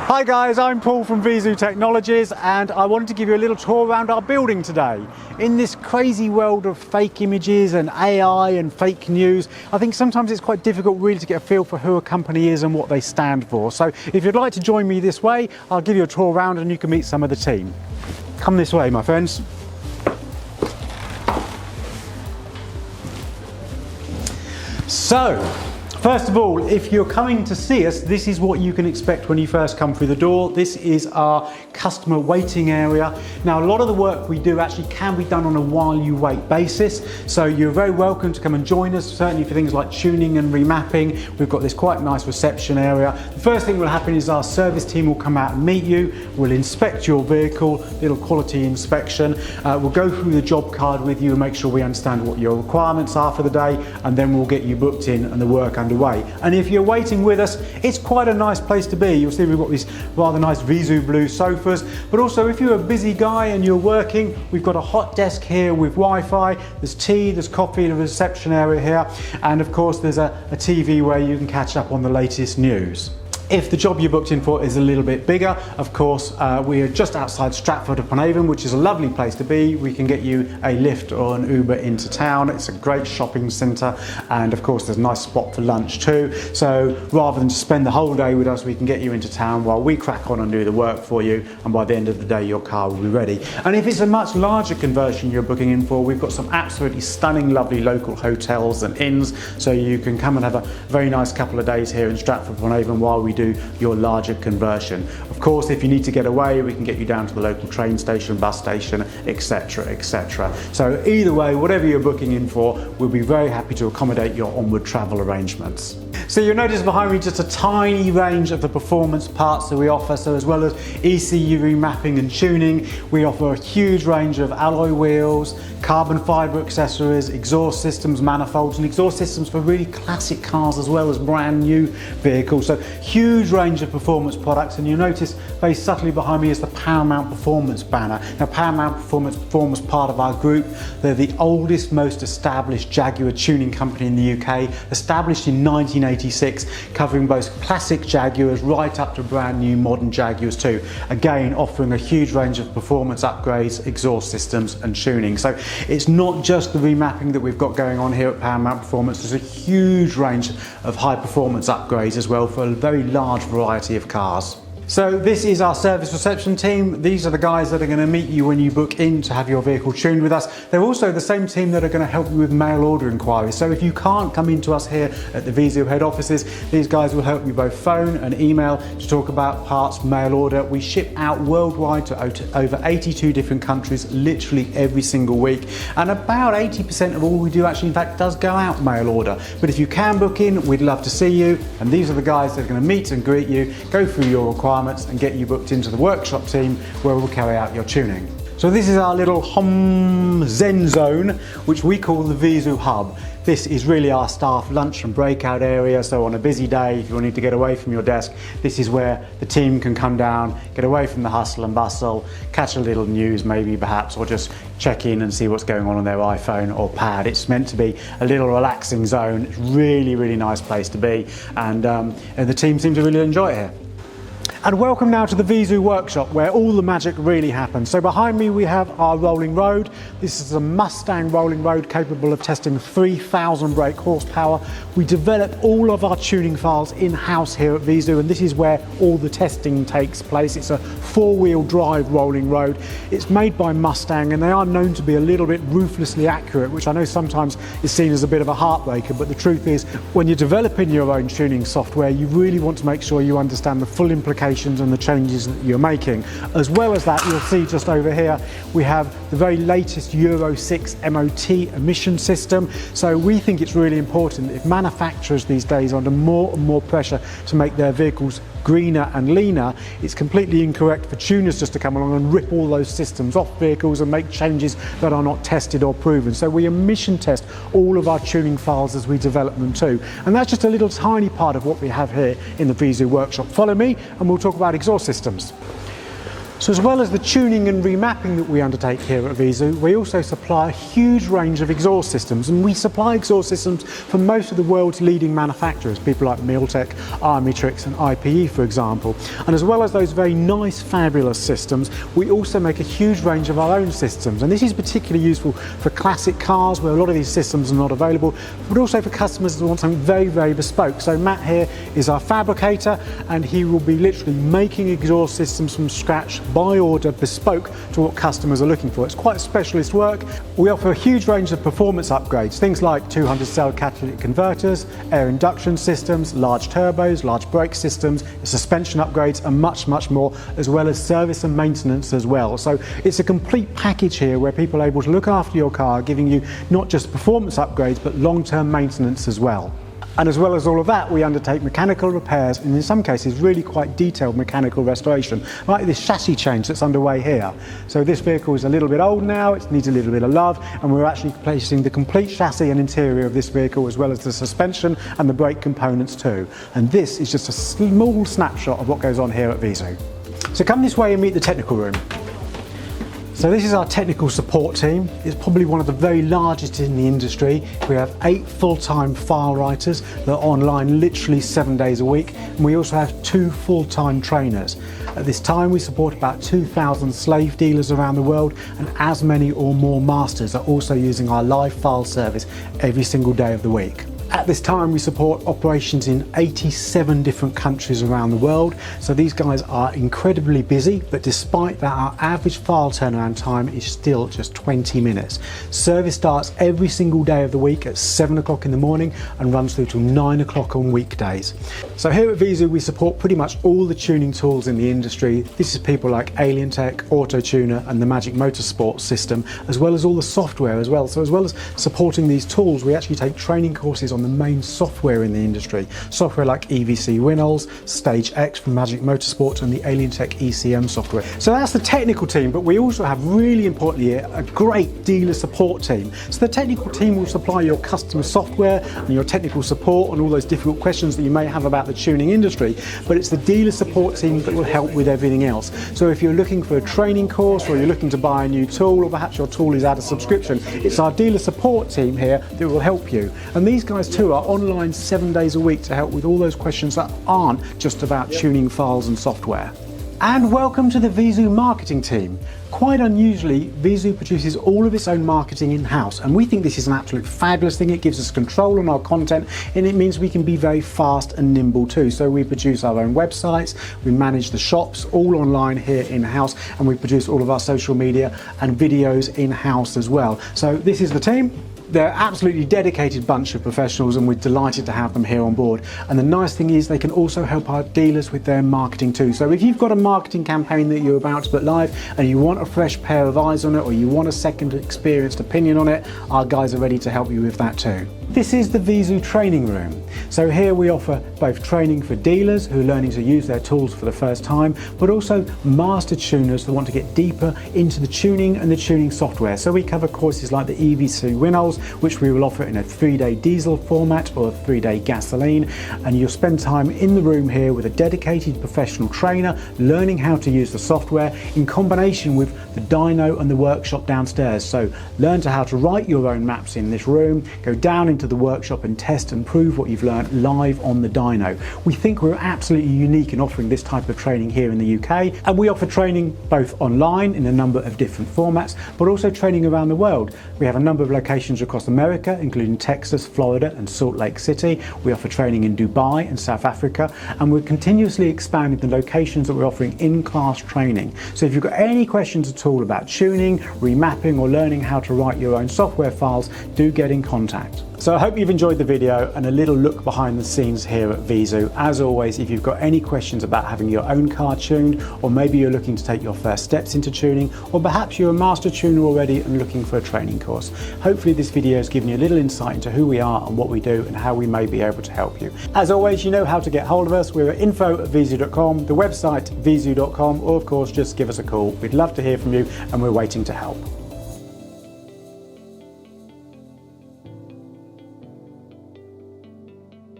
Hi guys, I'm Paul from Viezu Technologies and I wanted to give you a little tour around our building today. In this crazy world of fake images and AI and fake news, I think sometimes it's quite difficult really to get a feel for who a company is and what they stand for. So if you'd like to join me this way, I'll give you a tour around and you can meet some of the team. Come this way, my friends. So, first of all, if you're coming to see us, this is what you can expect when you first come through the door. This is our customer waiting area. Now, a lot of the work we do actually can be done on a while you wait basis. So you're very welcome to come and join us, certainly for things like tuning and remapping. We've got this quite nice reception area. The first thing that will happen is our service team will come out and meet you. We'll inspect your vehicle, little quality inspection. We'll go through the job card with you and make sure we understand what your requirements are for the day, and then we'll get you booked in and the work underway. And if you're waiting with us, it's quite a nice place to be. You'll see we've got these rather nice Viezu blue sofas, but also if you're a busy guy and you're working, we've got a hot desk here with Wi-Fi, there's tea, there's coffee in the reception area here, and of course there's a TV where you can catch up on the latest news. If the job you're booked in for is a little bit bigger, of course, we are just outside Stratford-upon-Avon, which is a lovely place to be. We can get you a lift or an Uber into town. It's a great shopping centre, and of course there's a nice spot for lunch too. So rather than just spend the whole day with us, we can get you into town while we crack on and do the work for you, and by the end of the day your car will be ready. And if it's a much larger conversion you're booking in for, we've got some absolutely stunning, lovely local hotels and inns, so you can come and have a very nice couple of days here in Stratford-upon-Avon while we do your larger conversion. Of course, if you need to get away, we can get you down to the local train station, bus station, etc, etc. So either way, whatever you're booking in for, we'll be very happy to accommodate your onward travel arrangements. So you'll notice behind me just a tiny range of the performance parts that we offer. So as well as ECU remapping and tuning, we offer a huge range of alloy wheels, carbon fibre accessories, exhaust systems, manifolds, and exhaust systems for really classic cars as well as brand new vehicles. So huge range of performance products, and you'll notice very subtly behind me is the Paramount Performance banner. Now Paramount Performance forms part of our group. They're the oldest, most established Jaguar tuning company in the UK, established in 1986, covering both classic Jaguars right up to brand new modern Jaguars too. Again, offering a huge range of performance upgrades, exhaust systems and tuning. So it's not just the remapping that we've got going on here at Paramount Performance. There's a huge range of high performance upgrades as well for a very large variety of cars. So this is our service reception team. These are the guys that are going to meet you when you book in to have your vehicle tuned with us. They're also the same team that are going to help you with mail order inquiries. So if you can't come into us here at the Viezu head offices, these guys will help you both phone and email to talk about parts, mail order. We ship out worldwide to over 82 different countries, literally every single week. And about 80% of all we do actually in fact does go out mail order. But if you can book in, we'd love to see you. And these are the guys that are going to meet and greet you, go through your requirements and get you booked into the workshop team where we'll carry out your tuning. So this is our little home zen zone, which we call the Viezu Hub. This is really our staff lunch and breakout area. So on a busy day, if you need to get away from your desk, this is where the team can come down, get away from the hustle and bustle, catch a little news maybe perhaps, or just check in and see what's going on their iPhone or pad. It's meant to be a little relaxing zone. It's really, really nice place to be. And the team seem to really enjoy it here. And welcome now to the Viezu workshop where all the magic really happens. So behind me we have our rolling road. This is a Mustang rolling road capable of testing 3,000 brake horsepower. We develop all of our tuning files in-house here at Viezu, and this is where all the testing takes place. It's a four-wheel drive rolling road. It's made by Mustang, and they are known to be a little bit ruthlessly accurate, which I know sometimes is seen as a bit of a heartbreaker, but the truth is when you're developing your own tuning software, you really want to make sure you understand the full implications and the changes that you're making. As well as that, you'll see just over here we have the very latest Euro 6 MOT emission system. So we think it's really important if manufacturers these days are under more and more pressure to make their vehicles greener and leaner, it's completely incorrect for tuners just to come along and rip all those systems off vehicles and make changes that are not tested or proven. So we emission test all of our tuning files as we develop them too. And that's just a little tiny part of what we have here in the Viezu workshop. Follow me and we'll talk about exhaust systems. So as well as the tuning and remapping that we undertake here at Viezu, we also supply a huge range of exhaust systems, and we supply exhaust systems from most of the world's leading manufacturers, people like Miltech, Armitrix and IPE for example. And as well as those very nice, fabulous systems, we also make a huge range of our own systems, and this is particularly useful for classic cars where a lot of these systems are not available, but also for customers that want something very, very bespoke. So Matt here is our fabricator, and he will be literally making exhaust systems from scratch by order, bespoke to what customers are looking for. It's quite specialist work. We offer a huge range of performance upgrades, things like 200 cell catalytic converters, air induction systems, large turbos, large brake systems, suspension upgrades and much, much more, as well as service and maintenance as well. So it's a complete package here where people are able to look after your car, giving you not just performance upgrades but long-term maintenance as well. And as well as all of that, we undertake mechanical repairs and in some cases really quite detailed mechanical restoration, like this chassis change that's underway here. So this vehicle is a little bit old now, it needs a little bit of love, and we're actually replacing the complete chassis and interior of this vehicle as well as the suspension and the brake components too. And this is just a small snapshot of what goes on here at Viezu. So come this way and meet the technical room. So this is our technical support team. It's probably one of the very largest in the industry. We have 8 full-time file writers that are online literally 7 days a week. And we also have 2 full-time trainers. At this time we support about 2,000 slave dealers around the world, and as many or more masters are also using our live file service every single day of the week. At this time we support operations in 87 different countries around the world, so these guys are incredibly busy, but despite that our average file turnaround time is still just 20 minutes. Service starts every single day of the week at 7 o'clock in the morning and runs through till 9 o'clock on weekdays. So here at Viezu we support pretty much all the tuning tools in the industry. This is people like AlienTech, Auto Tuner and the Magic Motorsport system, as well as all the software as well. So as well as supporting these tools, we actually take training courses on the main software in the industry. Software like EVC Winnows, Stage X from Magic Motorsport and the AlienTech ECM software. So that's the technical team, but we also have really importantly a great dealer support team. So the technical team will supply your customer software and your technical support and all those difficult questions that you may have about the tuning industry, but it's the dealer support team that will help with everything else. So if you're looking for a training course or you're looking to buy a new tool, or perhaps your tool is out of subscription, it's our dealer support team here that will help you. And these guys too are online 7 days a week to help with all those questions that aren't just about tuning files and software. And welcome to the Viezu marketing team. Quite unusually, Viezu produces all of its own marketing in-house, and we think this is an absolute fabulous thing. It gives us control on our content, and it means we can be very fast and nimble too. So we produce our own websites, we manage the shops all online here in-house, and we produce all of our social media and videos in-house as well. So this is the team. They're an absolutely dedicated bunch of professionals, and we're delighted to have them here on board. And the nice thing is they can also help our dealers with their marketing too. So if you've got a marketing campaign that you're about to put live and you want a fresh pair of eyes on it, or you want a second experienced opinion on it, our guys are ready to help you with that too. This is the Viezu training room. So here we offer both training for dealers who are learning to use their tools for the first time, but also master tuners that want to get deeper into the tuning and the tuning software. So we cover courses like the EVC Winnows, which we will offer in a 3-day diesel format or a 3-day gasoline, and you'll spend time in the room here with a dedicated professional trainer learning how to use the software in combination with the dyno and the workshop downstairs. So learn how to write your own maps in this room, go down into the workshop and test and prove what you've learned live on the dyno. We think we're absolutely unique in offering this type of training here in the UK, and we offer training both online in a number of different formats, but also training around the world. We have a number of locations across America, including Texas, Florida and Salt Lake City. We offer training in Dubai and South Africa, and we're continuously expanding the locations that we're offering in-class training. So if you've got any questions at all about tuning, remapping or learning how to write your own software files, do get in contact. So I hope you've enjoyed the video and a little look behind the scenes here at Viezu. As always, if you've got any questions about having your own car tuned, or maybe you're looking to take your first steps into tuning, or perhaps you're a master tuner already and looking for a training course, hopefully this video has given you a little insight into who we are and what we do and how we may be able to help you. As always, you know how to get hold of us. We're at info@viezu.com, the website viezu.com, or of course just give us a call. We'd love to hear from you and we're waiting to help.